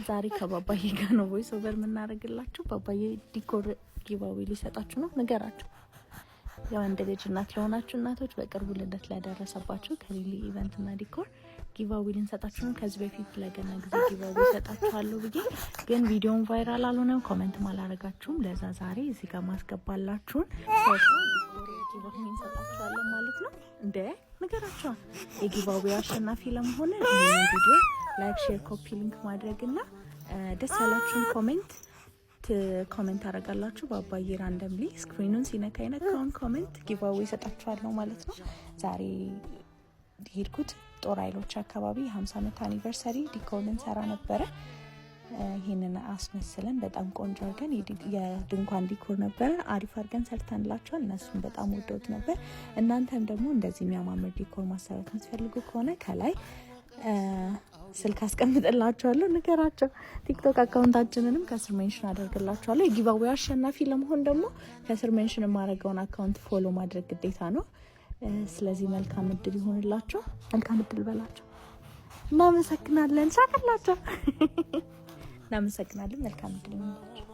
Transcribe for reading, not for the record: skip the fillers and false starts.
ዛሬ ከባባዬ ጋር ነው ቮይስ ኦቨር የምናደርግላችሁ። ባባዬ ዲኮር ጊቫዌ ሊሰጣችሁ ነው። ንገራችሁ። ያው እንደ ልጅ እናት ለሆናችሁ እናቶች በቅርቡ ልደት ላይ ደረሰባችሁ ከሊሊ ኢቨንት እና ዲኮር ጊቫዌ ልንሰጣችሁ ነው። ከዚህ በፊት ለገና ጊዜ ጊቫዌ ሰጣችኋለሁ ብዬ ግን ቪዲዮን ቫይራል አልሆነም፣ ኮሜንት አላረጋችሁም። ለዛ ዛሬ እዚህ ጋር ማስገባላችሁን ጊቫዌ እንሰጣችኋለን ማለት ነው። እንደ ንገራችሁ የጊቫዌ አሸናፊ ለመሆን ይሄን ቪዲዮ ላይክ፣ ሼር፣ ኮፒ ሊንክ ማድረግና ደስ ያላችሁን ኮሜንት አረጋላችሁ። ባባዬ ራንደምሊ ስክሪኑን ሲነካ አይነካውን ኮሜንት ጊቫዌ ሰጣችኋለሁ ማለት ነው። ዛሬ ሄድኩት ጦር ኃይሎች አካባቢ 50 ዓመት አኒቨርሰሪ ዲኮር ልንሰራ ነበረ። ይሄንን አስመስለን በጣም ቆንጆ አድርገን የድንኳን ዲኮር ነበረ አሪፍ አድርገን ሰርተንላችኋል። እነሱም በጣም ወደውት ነበር። እናንተም ደግሞ እንደዚህ የሚያማምር ዲኮር ማሰራት የምትፈልጉ ከሆነ ከላይ ስልክ አስቀምጥላችኋለሁ፣ ንገራቸው። ቲክቶክ አካውንታችንንም ከስር ሜንሽን አደርግላችኋለሁ። የጊቫዌ አሸናፊ ለመሆን ደግሞ ከስር ሜንሽን የማደርገውን አካውንት ፎሎ ማድረግ ግዴታ ነው። ስለዚህ መልካም እድል ይሆንላችሁ። መልካም እድል በላቸው። እናመሰግናለን። ሳቀላችሁ። እናመሰግናለን። መልካም እድል ይሆንላችሁ።